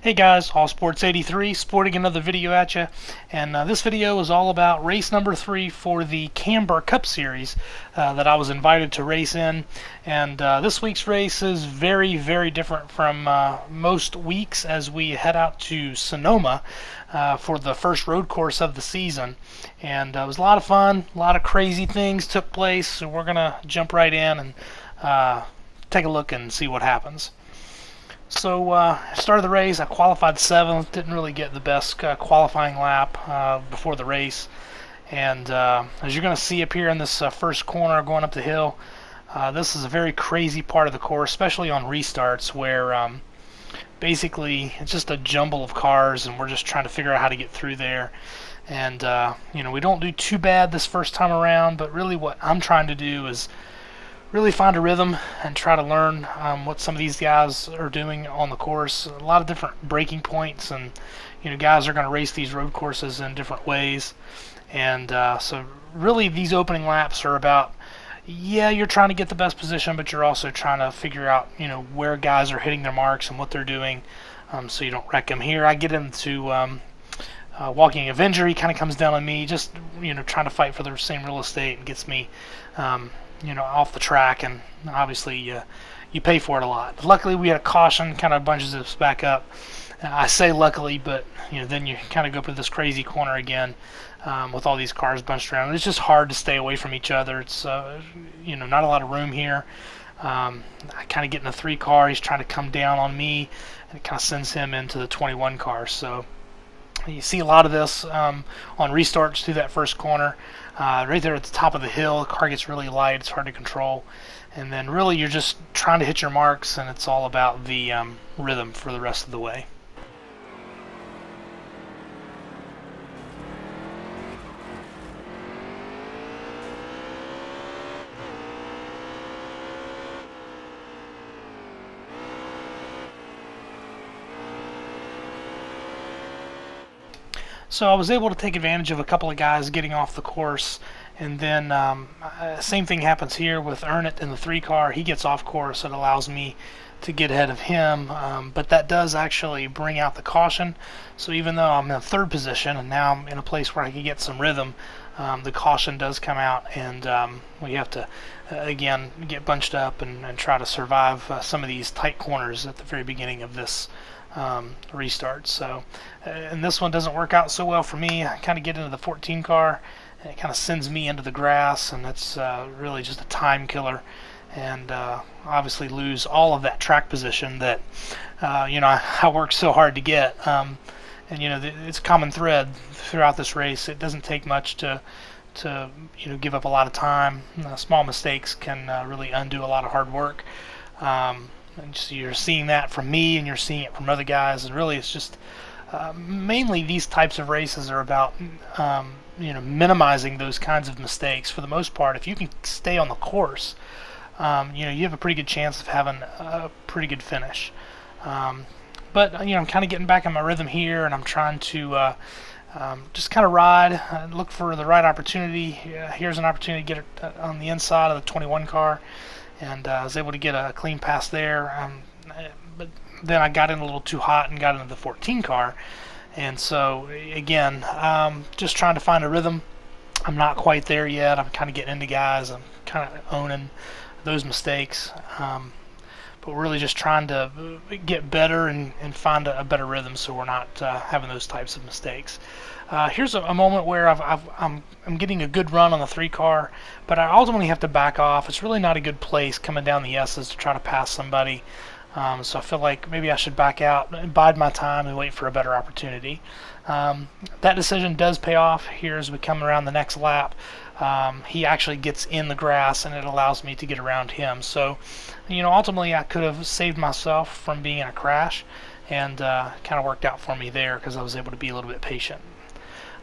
Hey guys, All Sports 83, sporting another video at you, and this video is all about race number 3 for the Camber Cup Series that I was invited to race in. And this week's race is very, very different from most weeks as we head out to Sonoma for the first road course of the season. And it was a lot of fun, a lot of crazy things took place, so we're going to jump right in and take a look and see what happens. So I started the race. I qualified 7th. Didn't really get the best qualifying lap before the race. And as you're going to see up here in this first corner going up the hill, this is a very crazy part of the course, especially on restarts where basically it's just a jumble of cars and we're just trying to figure out how to get through there. And we don't do too bad this first time around, but really what I'm trying to do is really find a rhythm and try to learn what some of these guys are doing on the course. A lot of different braking points, and guys are going to race these road courses in different ways. And so really these opening laps are about, you're trying to get the best position, but you're also trying to figure out where guys are hitting their marks and what they're doing, so you don't wreck them. Here I get into Walking Avenger. He kind of comes down on me, just trying to fight for the same real estate, and gets me off the track, and obviously you pay for it a lot. But luckily we had a caution, kind of bunches us back up. I say luckily, but then you kind of go up to this crazy corner again with all these cars bunched around. It's just hard to stay away from each other. It's not a lot of room here. I kind of get in the 3 car. He's trying to come down on me, and it kind of sends him into the 21 car. So you see a lot of this on restarts through that first corner. Right there at the top of the hill, the car gets really light, it's hard to control. And then really you're just trying to hit your marks, and it's all about the rhythm for the rest of the way. So I was able to take advantage of a couple of guys getting off the course, and then same thing happens here with Ernest in the 3 car. He gets off course. It allows me to get ahead of him, but that does actually bring out the caution. So even though I'm in 3rd position and now I'm in a place where I can get some rhythm, the caution does come out, and we have to again get bunched up and try to survive some of these tight corners at the very beginning of this restart. So and this one doesn't work out so well for me. I kind of get into the 14 car, and it kind of sends me into the grass, and that's really just a time killer, and obviously lose all of that track position that I worked so hard to get. And it's a common thread throughout this race. It doesn't take much to give up a lot of time. Small mistakes can really undo a lot of hard work. And so you're seeing that from me, and you're seeing it from other guys, and really it's just mainly these types of races are about minimizing those kinds of mistakes. For the most part, if you can stay on the course, you have a pretty good chance of having a pretty good finish. But I'm kind of getting back in my rhythm here, and I'm trying to just kind of ride and look for the right opportunity. Here's an opportunity to get it on the inside of the 21 car, and I was able to get a clean pass there. But then I got in a little too hot and got into the 14 car, and so again, just trying to find a rhythm. I'm not quite there yet. I'm kind of getting into guys. I'm kind of owning those mistakes, but we're really just trying to get better and find a better rhythm, so we're not having those types of mistakes. Here's a moment where I'm getting a good run on the 3 car, but I ultimately have to back off. It's really not a good place coming down the S's to try to pass somebody. So I feel like maybe I should back out, bide my time, and wait for a better opportunity. That decision does pay off here as we come around the next lap. He actually gets in the grass, and it allows me to get around him. So, ultimately I could have saved myself from being in a crash, and kind of worked out for me there because I was able to be a little bit patient.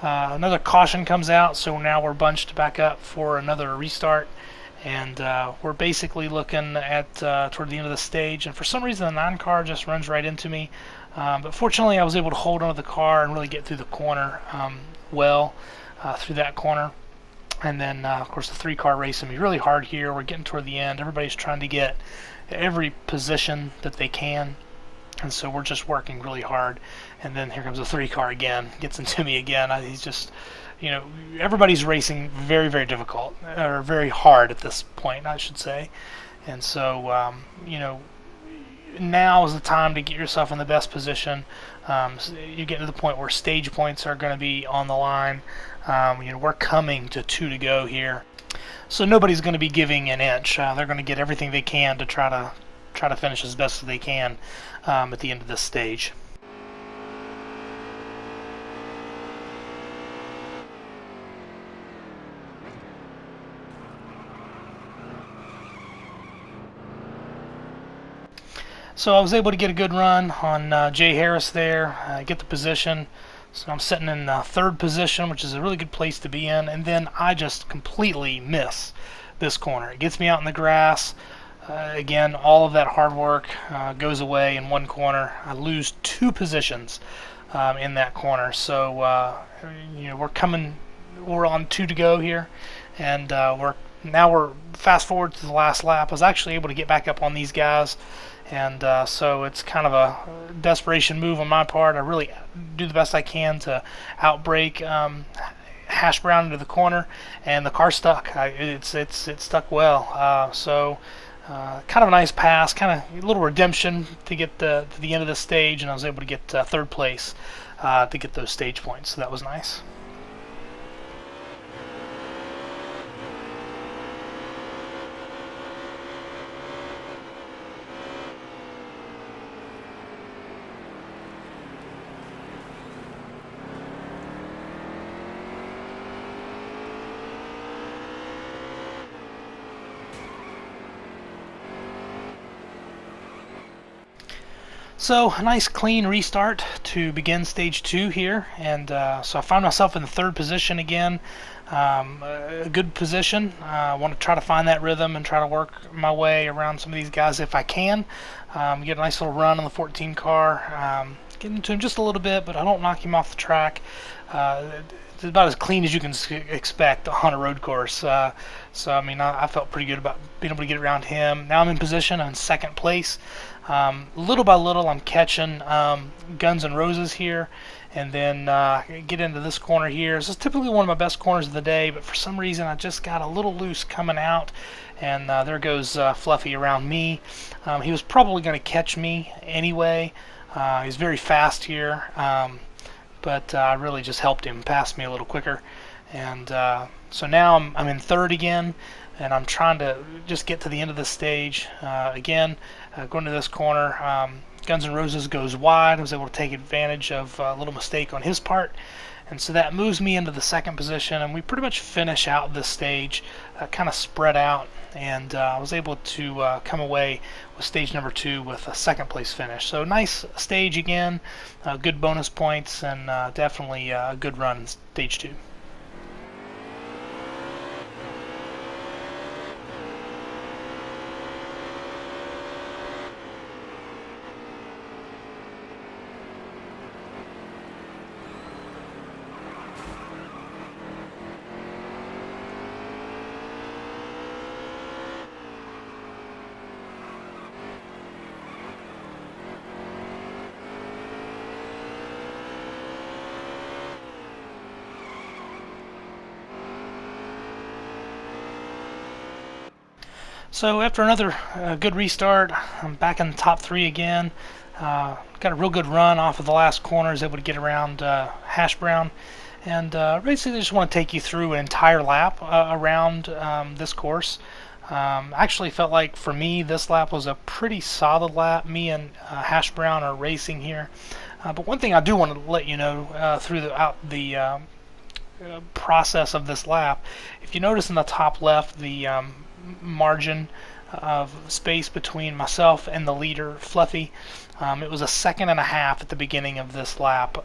Another caution comes out, so now we're bunched back up for another restart, and we're basically looking at toward the end of the stage, and for some reason the 9 car just runs right into me, but fortunately I was able to hold onto the car and really get through the corner through that corner. And then of course the 3 car racing me really hard here. We're getting toward the end. Everybody's trying to get every position that they can, And so we're just working really hard. And then here comes the 3-car again, gets into me again. He's just, everybody's racing very, very difficult, or very hard at this point, I should say. And so, now is the time to get yourself in the best position. So you get to the point where stage points are going to be on the line. We're coming to 2 to go here, so nobody's going to be giving an inch. They're going to get everything they can to try to finish as best as they can at the end of this stage. So I was able to get a good run on Jay Harris there, get the position. So I'm sitting in 3rd position, which is a really good place to be in. And then I just completely miss this corner. It gets me out in the grass. Again, all of that hard work goes away in one corner. I lose 2 positions in that corner. So we're on 2 to go here, and we're fast forward to the last lap. I was actually able to get back up on these guys. And so it's kind of a desperation move on my part. I really do the best I can to outbrake Hash Brown into the corner, and the car stuck. It stuck well. So kind of a nice pass, kind of a little redemption to get to the end of the stage, and I was able to get 3rd place to get those stage points. So that was nice. So a nice clean restart to begin stage 2 here, and so I found myself in the 3rd position again. A good position. I want to try to find that rhythm and try to work my way around some of these guys if I can. Get a nice little run on the 14 car. Get into him just a little bit, but I don't knock him off the track. It's about as clean as you can expect on a road course. So I mean, I felt pretty good about being able to get around him. Now I'm in position. I'm in 2nd place. Little by little, I'm catching Guns N' Roses here, and then get into this corner here. This is typically one of my best corners of the day, but for some reason I just got a little loose coming out, and there goes Fluffy around me. He was probably going to catch me anyway. He's very fast here, but I really just helped him pass me a little quicker. And so now I'm in 3rd again, and I'm trying to just get to the end of the stage. Again, going to this corner, Guns N' Roses goes wide. I was able to take advantage of a little mistake on his part, and so that moves me into the 2nd position, and we pretty much finish out this stage kind of spread out, and I was able to come away with stage number 2 with a 2nd place finish. So nice stage again, good bonus points, and definitely a good run in stage 2. So after another good restart, I'm back in the top 3 again. Got a real good run off of the last corner, was able to get around Hash Brown. And basically I just want to take you through an entire lap around this course. Actually felt like for me this lap was a pretty solid lap. Me and Hash Brown are racing here. But one thing I do want to let you know throughout the process of this lap, if you notice in the top left, the margin of space between myself and the leader, Fluffy, it was a 1.5 seconds at the beginning of this lap.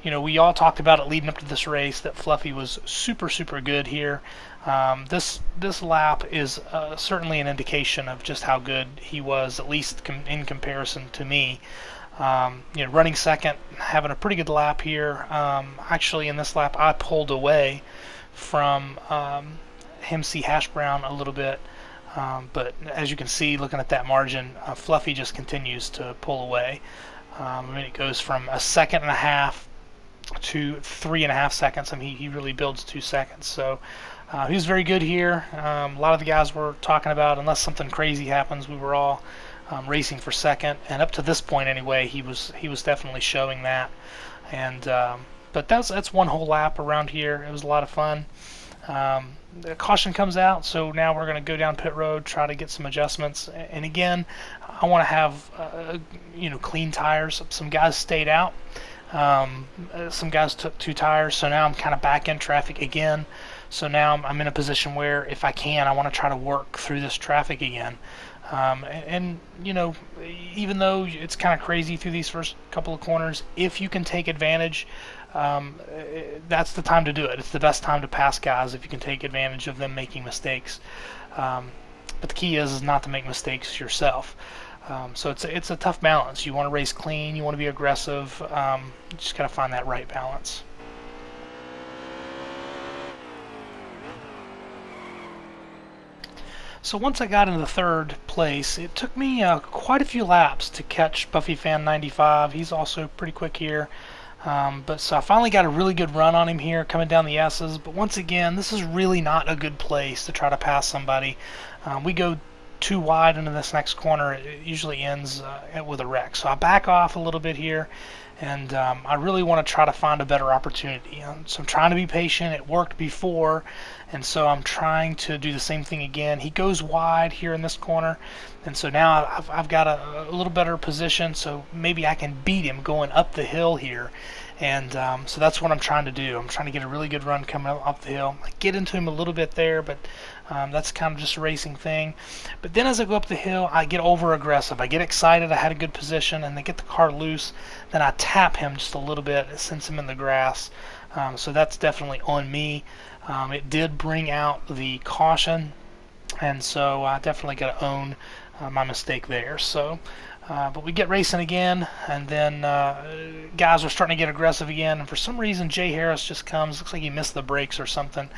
We all talked about it leading up to this race that Fluffy was super good here. This lap is certainly an indication of just how good he was, at least in comparison to me. Running 2nd, having a pretty good lap here. Actually, in this lap, I pulled away from MC Hash Brown a little bit. But as you can see, looking at that margin, Fluffy just continues to pull away. I mean, it goes from a second and a half to 3.5 seconds. I mean, he really builds 2 seconds. So he was very good here. A lot of the guys were talking about, unless something crazy happens, we were all racing for second. And up to this point, anyway, he was definitely showing that. And but that's one whole lap around here. It was a lot of fun. The caution comes out, so now we're going to go down pit road, try to get some adjustments. And again, I want to have clean tires. Some guys stayed out. Some guys took 2 tires, so now I'm kind of back in traffic again. So now I'm in a position where, if I can, I want to try to work through this traffic again. And even though it's kind of crazy through these first couple of corners, if you can take advantage, that's the time to do it. It's the best time to pass guys if you can take advantage of them making mistakes. But the key is not to make mistakes yourself. So it's a tough balance. You want to race clean, you want to be aggressive. You just got to find that right balance. So once I got into the 3rd place, it took me quite a few laps to catch BuffyFan95. He's also pretty quick here. But so I finally got a really good run on him here, coming down the S's. But once again, this is really not a good place to try to pass somebody. We go too wide into this next corner. It usually ends with a wreck. So I back off a little bit here, and I really want to try to find a better opportunity. So I'm trying to be patient. It worked before, and so I'm trying to do the same thing again. He goes wide here in this corner, and so now I've got a little better position, so maybe I can beat him going up the hill here. And so that's what I'm trying to do. I'm trying to get a really good run coming up the hill. I get into him a little bit there, but that's kind of just a racing thing. But then as I go up the hill, I get over aggressive. I get excited. I had a good position, and they get the car loose. Then I tap him just a little bit. It sends him in the grass. So that's definitely on me. It did bring out the caution, and so I definitely got to own my mistake there. So. But we get racing again, and then guys are starting to get aggressive again, and for some reason Jay Harris just comes. Looks like he missed the brakes or something.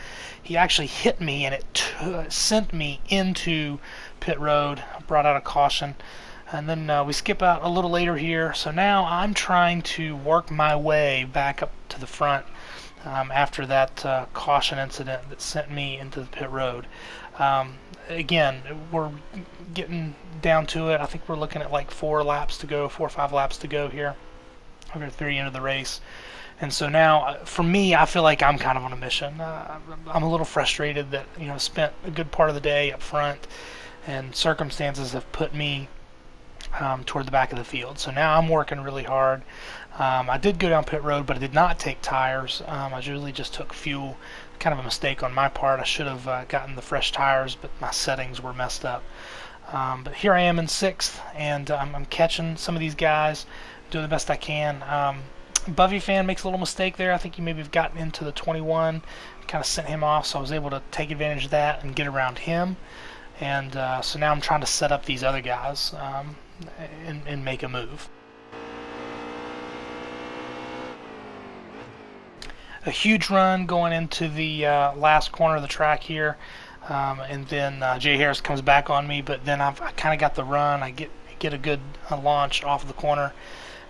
He actually hit me, and it sent me into pit road, brought out a caution. And then we skip out a little later here, so now I'm trying to work my way back up to the front after that caution incident that sent me into the pit road. Again, we're getting down to it. I think we're looking at like 4 or 5 laps to go here. We're at the end of the race. And so now, for me, I feel like I'm kind of on a mission. I'm a little frustrated that, spent a good part of the day up front, and circumstances have put me toward the back of the field. So now I'm working really hard. I did go down pit road, but I did not take tires. I really just took fuel. Kind of a mistake on my part. I should have gotten the fresh tires, but my settings were messed up. But here I am in 6th, and I'm catching some of these guys, doing the best I can. BuffyFan makes a little mistake there. I think he maybe have gotten into the 21, kind of sent him off, so I was able to take advantage of that and get around him. And so now I'm trying to set up these other guys and make a move. A huge run going into the last corner of the track here, and then Jay Harris comes back on me, but then I kind of got the run. I get a good launch off of the corner,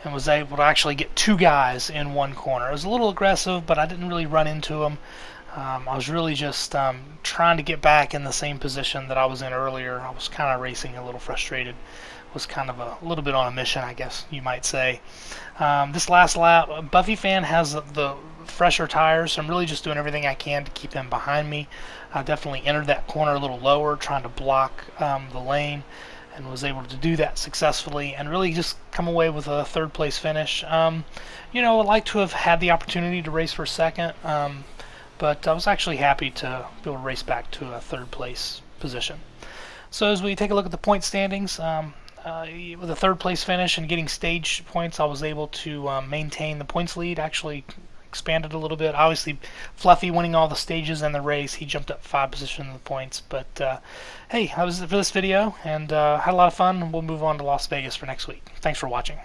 and was able to actually get 2 guys in one corner. It was a little aggressive, but I didn't really run into them. I was really just trying to get back in the same position that I was in earlier. I was kind of racing a little frustrated. Was kind of a little bit on a mission, I guess you might say. This last lap, BuffyFan has the fresher tires, so I'm really just doing everything I can to keep him behind me. I definitely entered that corner a little lower, trying to block the lane, and was able to do that successfully, and really just come away with a 3rd place finish. I'd like to have had the opportunity to race for 2nd, but I was actually happy to be able to race back to a 3rd place position. So as we take a look at the point standings, with a 3rd place finish and getting stage points, I was able to maintain the points lead. Actually expanded a little bit. Obviously, Fluffy winning all the stages in the race, he jumped up 5 positions in the points. But hey, that was it for this video, and had a lot of fun. We'll move on to Las Vegas for next week. Thanks for watching.